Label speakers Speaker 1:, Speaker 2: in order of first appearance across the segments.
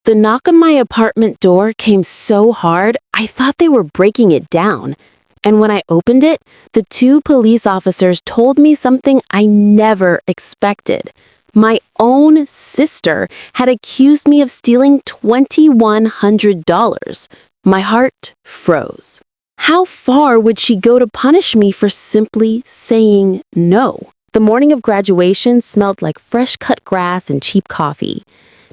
Speaker 1: The knock on my apartment door came so hard, I thought they were breaking it down. And when I opened it, the two police officers told me something I never expected. My own sister had accused me of stealing $2,100. My heart froze. How far would she go to punish me for simply saying no? The morning of graduation smelled like fresh cut grass and cheap coffee.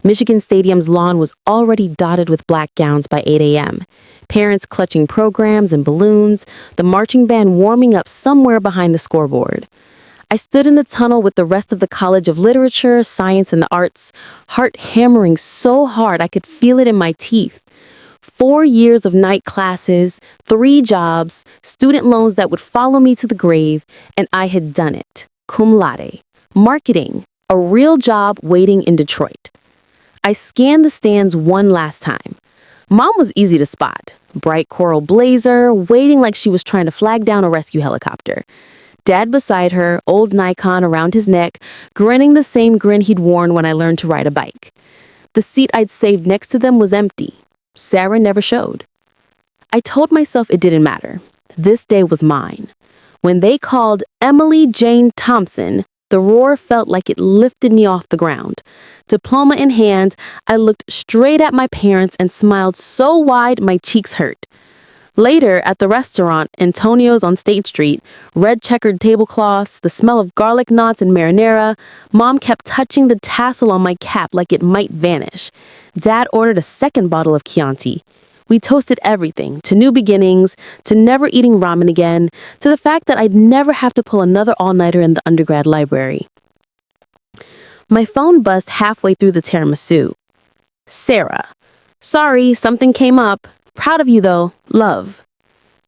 Speaker 1: Michigan Stadium's lawn was already dotted with black gowns by 8 a.m. Parents clutching programs and balloons, the marching band warming up somewhere behind the scoreboard. I stood in the tunnel with the rest of the College of Literature, Science, and the Arts, heart hammering so hard I could feel it in my teeth. 4 years of night classes, 3 jobs, student loans that would follow me to the grave, and I had done it. Cum laude. Marketing. A real job waiting in Detroit. I scanned the stands one last time. Mom was easy to spot. Bright coral blazer, waiting like she was trying to flag down a rescue helicopter. Dad beside her, old Nikon around his neck, grinning the same grin he'd worn when I learned to ride a bike. The seat I'd saved next to them was empty. Sarah never showed. I told myself it didn't matter. This day was mine. When they called Emily Jane Thompson, the roar felt like it lifted me off the ground. Diploma in hand, I looked straight at my parents and smiled so wide my cheeks hurt. Later, at the restaurant, Antonio's on State Street, red checkered tablecloths, the smell of garlic knots and marinara, Mom kept touching the tassel on my cap like it might vanish. Dad ordered a second bottle of Chianti. We toasted everything, to new beginnings, to never eating ramen again, to the fact that I'd never have to pull another all-nighter in the undergrad library. My phone buzzed halfway through the tiramisu. Sarah. Sorry, something came up. Proud of you though. Love.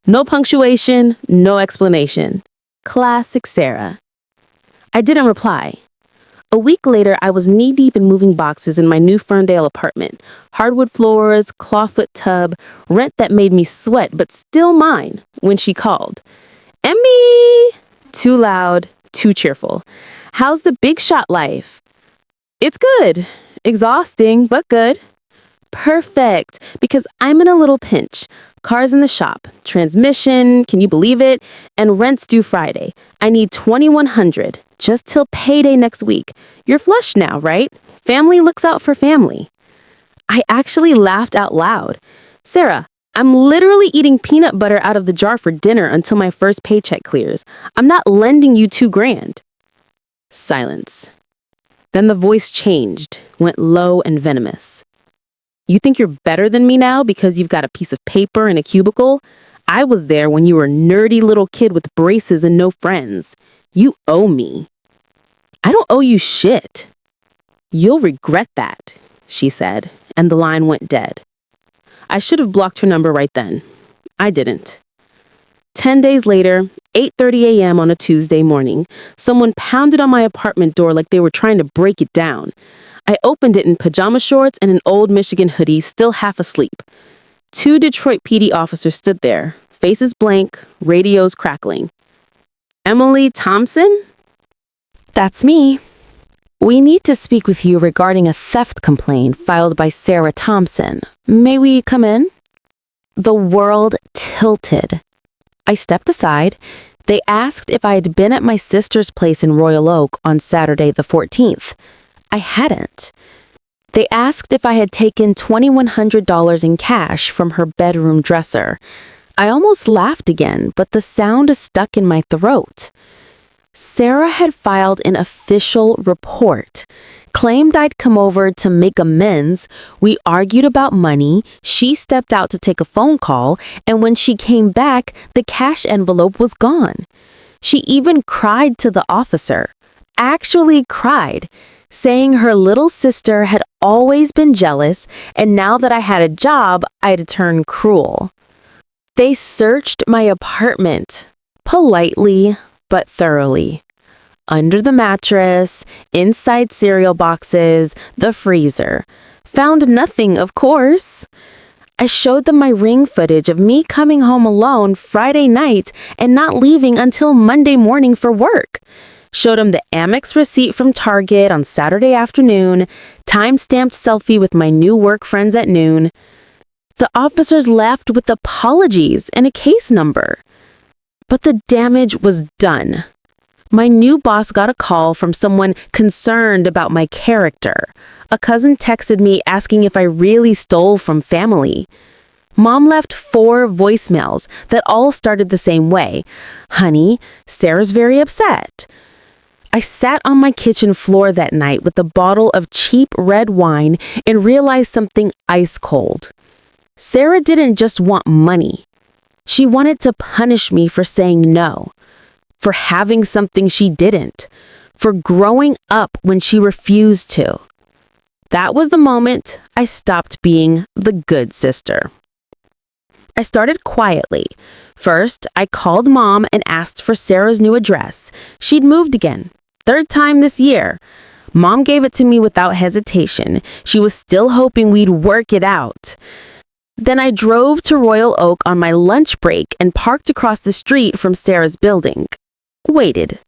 Speaker 1: No punctuation, no explanation. Classic Sarah. I didn't reply. A week later, I was knee-deep in moving boxes in my new Ferndale apartment. Hardwood floors, clawfoot tub, rent that made me sweat, but still mine, when she called. Emmy! Too loud, too cheerful. How's the big shot life? It's good. Exhausting, but good. Perfect, because I'm in a little pinch. Cars in the shop, transmission, can you believe it? And rent's due Friday. I need $2,100, just till payday next week. You're flush now, right? Family looks out for family. I actually laughed out loud. Sarah, I'm literally eating peanut butter out of the jar for dinner until my first paycheck clears. I'm not lending you $2,000. Silence. Then the voice changed, went low and venomous. You think you're better than me now because you've got a piece of paper in a cubicle? I was there when you were a nerdy little kid with braces and no friends. You owe me. I don't owe you shit. You'll regret that, she said, and the line went dead. I should have blocked her number right then. I didn't. 10 days later, 8:30 a.m. on a Tuesday morning, someone pounded on my apartment door like they were trying to break it down. I opened it in pajama shorts and an old Michigan hoodie, still half asleep. 2 Detroit PD officers stood there, faces blank, radios crackling. Emily Thompson? That's me. We need to speak with you regarding a theft complaint filed by Sarah Thompson. May we come in? The world tilted. I stepped aside. They asked if I had been at my sister's place in Royal Oak on Saturday the 14th. I hadn't. They asked if I had taken $2,100 in cash from her bedroom dresser. I almost laughed again, but the sound stuck in my throat. Sarah had filed an official report, claimed I'd come over to make amends. We argued about money. She stepped out to take a phone call, and when she came back, the cash envelope was gone. She even cried to the officer. Actually cried, saying her little sister had always been jealous, and now that I had a job, I'd turn cruel. They searched my apartment, politely but thoroughly. Under the mattress, inside cereal boxes, the freezer. Found nothing, of course. I showed them my ring footage of me coming home alone Friday night and not leaving until Monday morning for work. Showed him the Amex receipt from Target on Saturday afternoon, time-stamped selfie with my new work friends at noon. The officers left with apologies and a case number. But the damage was done. My new boss got a call from someone concerned about my character. A cousin texted me asking if I really stole from family. Mom left 4 voicemails that all started the same way. Honey, Sarah's very upset. I sat on my kitchen floor that night with a bottle of cheap red wine and realized something ice cold. Sarah didn't just want money. She wanted to punish me for saying no, for having something she didn't, for growing up when she refused to. That was the moment I stopped being the good sister. I started quietly. First, I called Mom and asked for Sarah's new address. She'd moved again. 3rd time this year. Mom gave it to me without hesitation. She was still hoping we'd work it out. Then I drove to Royal Oak on my lunch break and parked across the street from Sarah's building. Waited.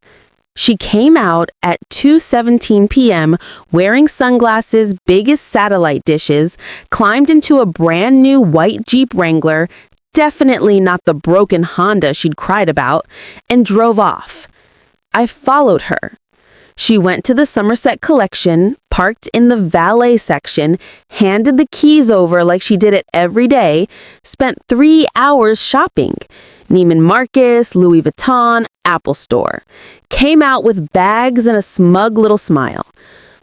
Speaker 1: She came out at 2:17 p.m. wearing sunglasses big as satellite dishes, climbed into a brand new white Jeep Wrangler, definitely not the broken Honda she'd cried about, and drove off. I followed her. She went to the Somerset Collection, parked in the valet section, handed the keys over like she did it every day, spent 3 hours shopping. Neiman Marcus, Louis Vuitton, Apple Store. Came out with bags and a smug little smile.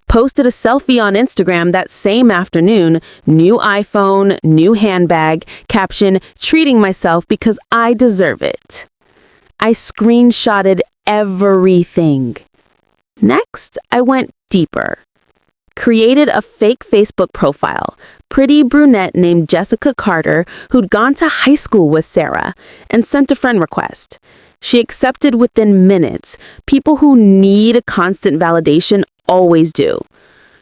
Speaker 1: Posted a selfie on Instagram that same afternoon, new iPhone, new handbag, caption, treating myself because I deserve it. I screenshotted everything. Next, I went deeper. Created a fake Facebook profile, pretty brunette named Jessica Carter, who'd gone to high school with Sarah, and sent a friend request. She accepted within minutes. People who need a constant validation always do.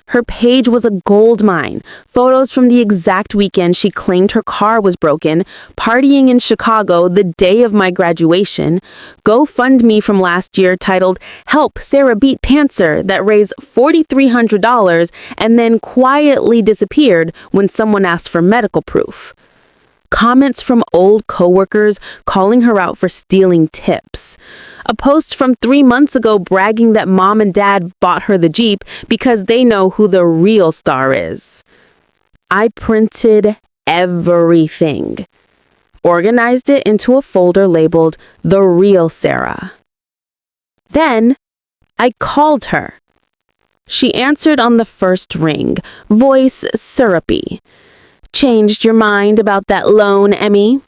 Speaker 1: Her page was a gold mine. Photos from the exact weekend she claimed her car was broken, partying in Chicago the day of my graduation, GoFundMe from last year titled Help Sarah Beat Pantser that raised $4,300 and then quietly disappeared when someone asked for medical proof. Comments from old coworkers calling her out for stealing tips. A post from 3 months ago bragging that Mom and Dad bought her the Jeep because they know who the real star is. I printed everything. Organized it into a folder labeled The Real Sarah. Then I called her. She answered on the first ring, voice syrupy. Changed your mind about that loan, Emmy?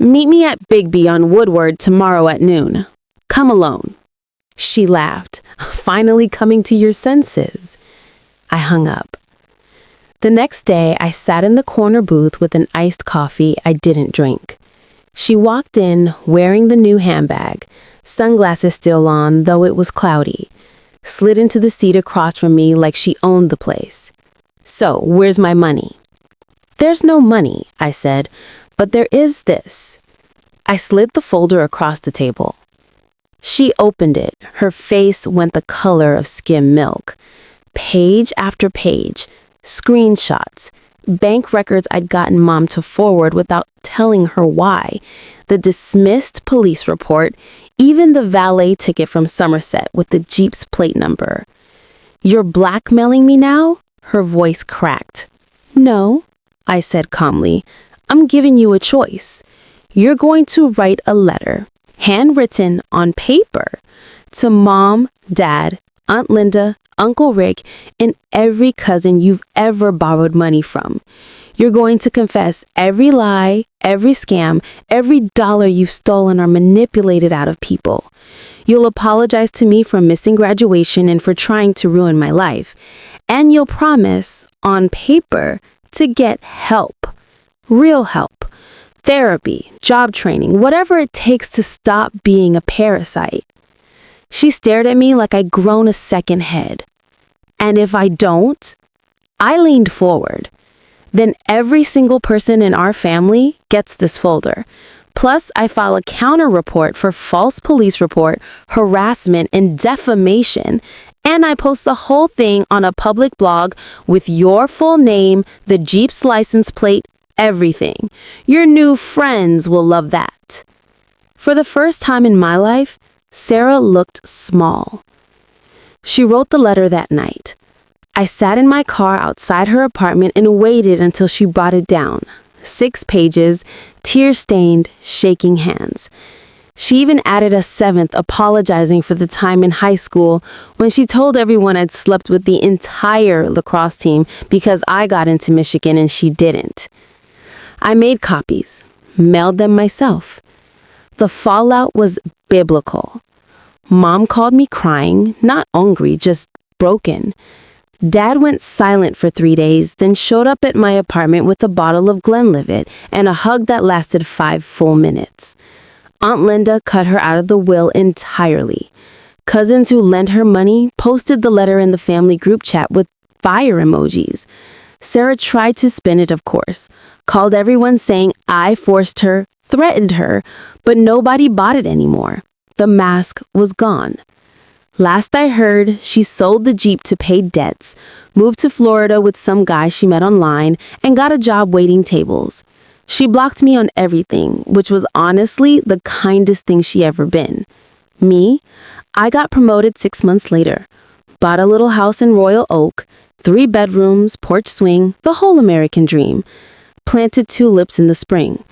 Speaker 1: Meet me at Bigby on Woodward tomorrow at noon. Come alone. She laughed, finally coming to your senses. I hung up. The next day, I sat in the corner booth with an iced coffee I didn't drink. She walked in wearing the new handbag, sunglasses still on, though it was cloudy, slid into the seat across from me like she owned the place. So, where's my money? There's no money, I said, but there is this. I slid the folder across the table. She opened it. Her face went the color of skim milk. Page after page, screenshots, bank records I'd gotten Mom to forward without telling her why, the dismissed police report, even the valet ticket from Somerset with the Jeep's plate number. You're blackmailing me now? Her voice cracked. No, I said calmly. I'm giving you a choice. You're going to write a letter, handwritten on paper, to Mom, Dad, Aunt Linda, Uncle Rick, and every cousin you've ever borrowed money from. You're going to confess every lie, every scam, every dollar you've stolen or manipulated out of people. You'll apologize to me for missing graduation and for trying to ruin my life. And you'll promise, on paper, to get help. Real help. Therapy, job training, whatever it takes to stop being a parasite. She stared at me like I'd grown a second head. And if I don't? I leaned forward. Then every single person in our family gets this folder. Plus, I file a counter report for false police report, harassment, and defamation. And I post the whole thing on a public blog with your full name, the Jeep's license plate, everything. Your new friends will love that. For the first time in my life, Sarah looked small. She wrote the letter that night. I sat in my car outside her apartment and waited until she brought it down. 6 pages, tear-stained, shaking hands. She even added a 7th apologizing for the time in high school when she told everyone I'd slept with the entire lacrosse team because I got into Michigan and she didn't. I made copies, mailed them myself. The fallout was biblical. Mom called me crying, not angry, just broken. Dad went silent for 3 days, then showed up at my apartment with a bottle of Glenlivet and a hug that lasted 5 full minutes. Aunt Linda cut her out of the will entirely. Cousins who lent her money posted the letter in the family group chat with fire emojis. Sarah tried to spin it, of course, called everyone saying I forced her, threatened her, but nobody bought it anymore. The mask was gone. Last I heard, she sold the Jeep to pay debts, moved to Florida with some guy she met online, and got a job waiting tables. She blocked me on everything, which was honestly the kindest thing she ever been. Me? I got promoted 6 months later. Bought a little house in Royal Oak, 3 bedrooms, porch swing, the whole American dream. Planted tulips in the spring.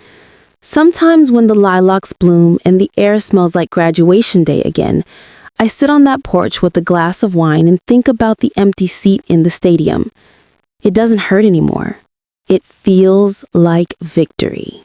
Speaker 1: Sometimes when the lilacs bloom and the air smells like graduation day again, I sit on that porch with a glass of wine and think about the empty seat in the stadium. It doesn't hurt anymore. It feels like victory.